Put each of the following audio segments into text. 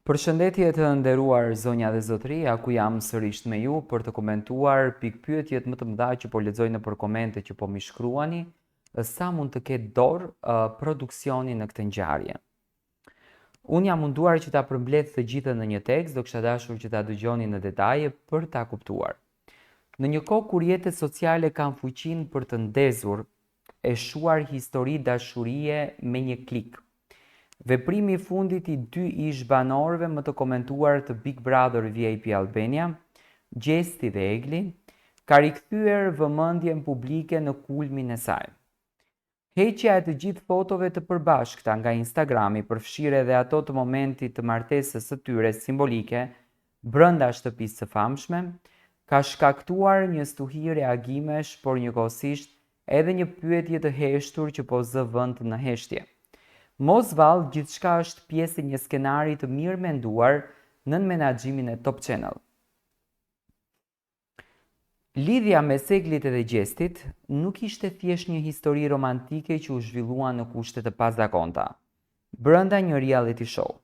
Përshëndetje të nderuar zonja dhe zotëri, aku jam sërish me ju për të komentuar pikpyetjet më të mëdha që po lexoj nëpër komente që po mi shkruani, sa mund të ketë dorë produksioni në këtë ngjarje. Unë jam munduar që ta përmbledh të gjitha në një tekst, do kisha dashur që ta dëgjoni në detaje për ta kuptuar. Në një kohë kur jetët sociale kanë fuqinë për të ndezur e shuar histori dashurie me një klik. Veprimi i fundit i dy ish banorëve më të komentuar të Big Brother VIP Albania, Gjesti dhe Egli, ka rikthyer vëmendjen publike në kulmin e saj. Heqja e të gjithë fotove të përbashkëta nga Instagrami përfshir edhe ato të momentit të martesës së tyre simbolike brenda shtëpisë së famshme, ka shkaktuar një stuhi reagimesh, por njëkohësisht edhe një pyetje të heshtur që po zë vend në heshtje. Mos vallë, gjithçka është pjesë e një skenari të mirë menduar nën menaxhimin e Top Channel. Lidhja mes Eglit dhe Gjestit nuk ishte thjesht një histori romantike që u zhvillua në kushte të pazakonta, brenda një reality show,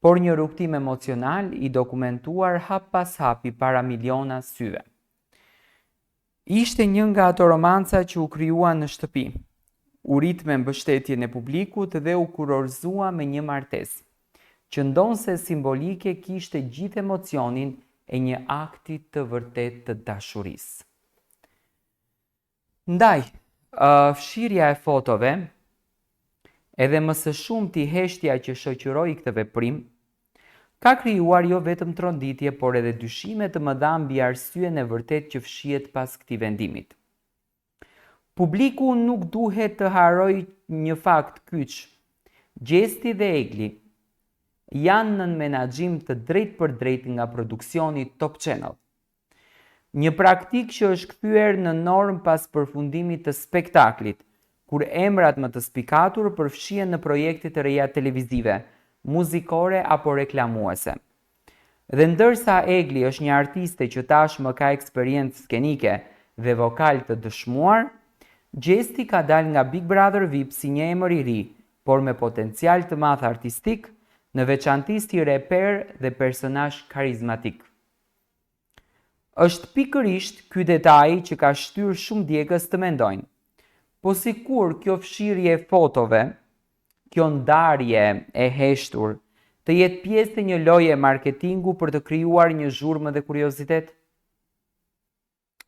por një rrugtim emocional i dokumentuar hap pas hapi para miliona syve. Ishte një nga ato romanca që u krijuan në shtëpi, u rit me mbështetjen e publikut dhe u kurorzua me një martesë, që ndonse simbolike kishte gjithë emocionin e një akti të vërtet të dashurisë. Ndaj, fshirja e fotove, edhe më së shumti heshtja që shoqëroi këtë veprim, ka krijuar jo vetëm tronditje, por edhe dyshime të mëdha mbi arsyen e vërtet që fshihet pas këtij vendimit. Publiku nuk duhet të harrojë një fakt kyç. Gjesti dhe Egli janë në menaxhim të drejtpërdrejtë nga produksioni Top Channel. Një praktikë që është kthyer në normë pas përfundimit të spektaklit, kur emrat më të spikatur përfshihen në projekte të reja televizive, muzikore apo reklamuese. Dhe ndërsa Egli është një artiste që tashmë ka eksperiencë skenike dhe vokal të dëshmuar, Gjesti ka dalë nga Big Brother VIP si një emër i ri, por me potencial të madh artistik, në veçanti si reper dhe personazh karizmatik. Është pikërisht ky detaj që ka shtyr shumë djegës të mendojnë, po sikur kjo fshirje e fotove, kjo ndarje e heshtur, të jetë pjesë e një loje marketingu për të krijuar një zhurmë dhe kuriozitet?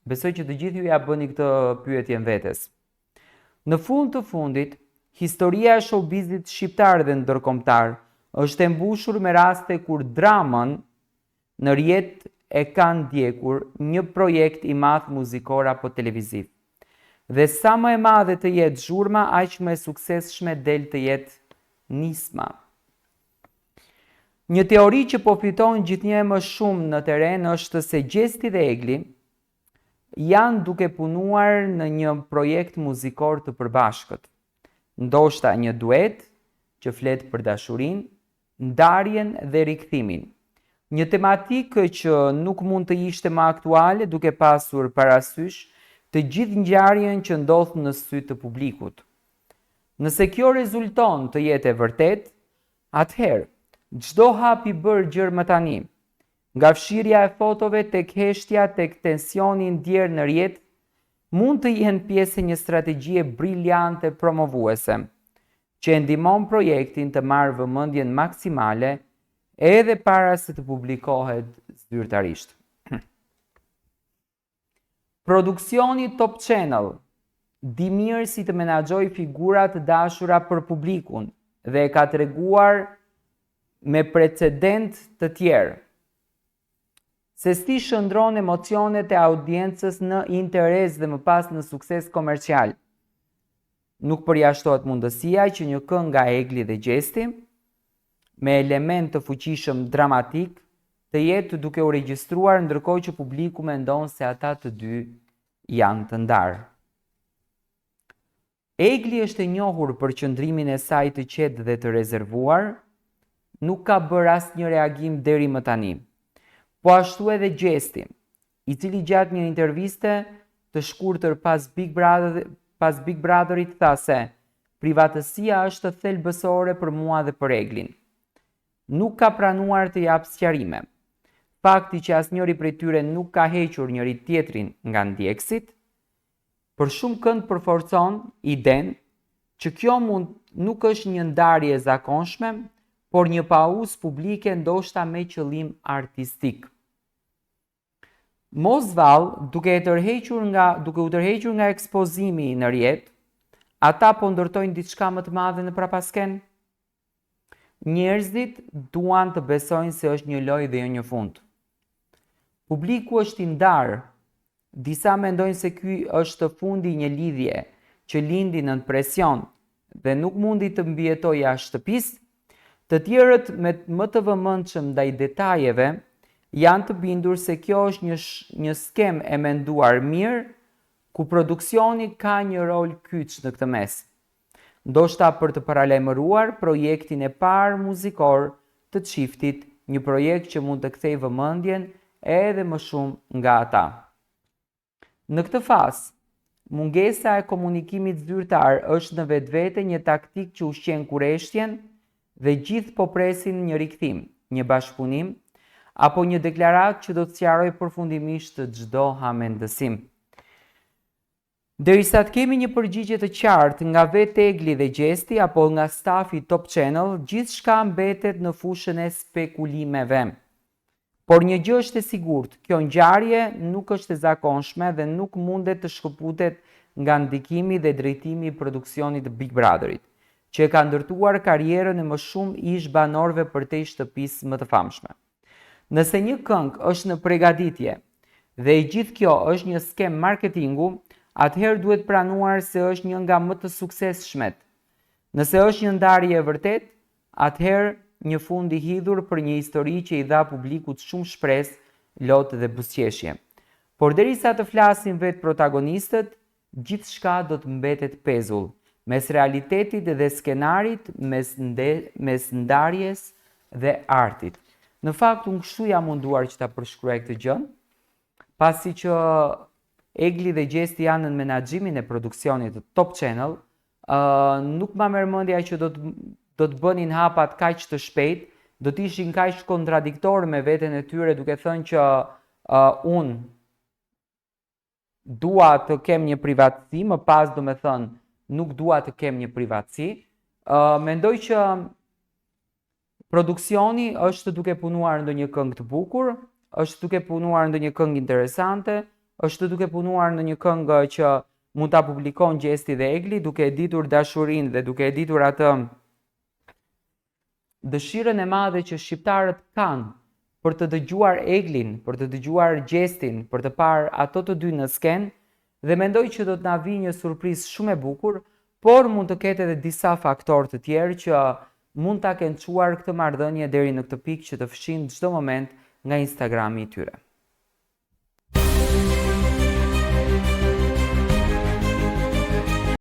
Besoj që të gjithë ju ja bëni këtë pyetje vetes. Në fund të fundit, historia e showbizit shqiptar dhe ndërkombëtar është e mbushur me raste kur dramën në rrjet e kanë ndjekur një projekt i madh muzikor apo televiziv. Dhe sa më e madhe të jetë zhurma, aq më e suksesshme del të jetë nisma. Një teori që po fiton gjithnjë më shumë në teren është se Gjesti dhe Egli janë duke punuar në një projekt muzikor të përbashkët. Ndoshta një duet që flet për dashurinë, ndarjen dhe rikthimin. Një tematikë që nuk mund të ishte më aktuale duke pasur parasysh të gjithë ngjarjen që ndodh në sy të publikut. Nëse kjo rezulton të jetë e vërtet, atëherë çdo hap i bërë gjërmë tani, nga fshirja e fotove tek heshtja tek tensioni ndjer në rrjet, mund të jenë pjesë e një strategjie briljante promovuese, që e ndihmon projektin të marrë vëmendjen maksimale edhe para se të publikohet zyrtarisht. Produksioni Top Channel di mirë si të menaxhojë figura të dashura për publikun dhe e ka treguar me precedent të tjerë se si shëndron emocionet e audiencës në interes dhe më pas në sukses komercial. Nuk përjashtohet mundësia që një këngë nga Egli dhe Gjesti, me element të fuqishëm dramatik, të jetë duke u regjistruar ndërkohë që publiku mendon se ata të dy janë të ndarë. Egli është e njohur për qëndrimin e saj të qetë dhe të rezervuar, nuk ka bërë asnjë reagim deri më tani. Po ashtu edhe Gjesti, i cili gjatë një interviste të shkurtër pas Big Brotherit tha se privatësia është thelbësore për mua dhe për Eglin. nuk ka pranuar të japë sqarime. Fakti që asnjëri prej tyre nuk ka hequr njëri tjetrin nga ndjekësit, për shumë kënd përforcon idenë që kjo nuk është një ndarje e zakonshme, por një pauzë publike ndoshta me qëllim artistik. Mos vallë, duke u tërhequr nga ekspozimi në rrjet, ata po ndërtojnë diçka më të madhe në prapasken. Njerëzit duan të besojnë se është një lojë dhe jo një fund. Publiku është i ndarë. Disa mendojnë se ky është fundi i një lidhje që lindi nën presion dhe nuk mundi të mbijetojë jashtë shtëpisë. Të tjerët më të vëmendshëm ndaj detajeve janë të bindur se kjo është një skem e menduar mirë, ku produksioni ka një rol kyç në këtë mes. Ndoshta për të paralajmëruar projektin e parë muzikor të çiftit, një projekt që mund të kthejë vëmendjen edhe më shumë nga ata. Në këtë fazë, mungesa e komunikimit zyrtar është në vetvete një taktik që ushqen kurreshtjen dhe gjithë po presin një rikthim, një bashkëpunim apo një deklaratë që do të sqarojë përfundimisht çdo hamendësim. Derisa të kemi një përgjigje të qartë nga vetë Egli dhe Gjesti apo nga stafi Top Channel, gjithçka mbetet në fushën e spekulimeve. Por një gjë është e sigurt, kjo ngjarje nuk është e zakonshme dhe nuk mundet të shkëputet nga ndikimi dhe drejtimi i produksionit të Big Brotherit, që e ka ndërtuar karrierën e më shumë ish banorëve përtej shtëpisë më të famshme. Nëse një këngë është në përgatitje dhe e gjithë kjo është një skem marketingu, atëherë duhet pranuar se është një nga më të suksesshmet. Nëse është një ndarje e vërtet, atëherë një fund i hidhur për një histori që i dha publikut shumë shpresë, lotë dhe buzëqeshje. Por derisa të flasin vetë protagonistët, gjithçka do të mbetet pezull, mes realitetit dhe skenarit, mes ndarjes dhe artit. Në fakt, unë kështu jam munduar që ta përshkruaj këtë gjë, pasi që Egli dhe Gjesti janë në menaxhimin e produksionit të Top Channel, nuk ma merr mendja që do të bënin hapat kaq të shpejt, do të ishin kaq kontradiktor me veten e tyre, duke thënë që unë dua të kem një privatësi, më pas do me thënë nuk dua të kem një privatësi. Mendoj që produksioni është duke punuar ndonjë këngë të bukur, është duke punuar ndonjë këngë interesante, është duke punuar në një këngë që mund ta publikon Gjesti dhe Egli, duke e ditur dashurinë dhe duke e ditur atë dëshirën e madhe që shqiptarët kanë për të dëgjuar Eglin, për të dëgjuar Gjestin, për të parë ato të dy në sken, dhe mendoj që do të na vijë një surprizë shumë e bukur, por mund të ketë edhe disa faktorë të tjerë që mund ta kenë çuar këtë marrëdhënie deri në këtë pikë që të fshin çdo moment nga Instagrami i tyre.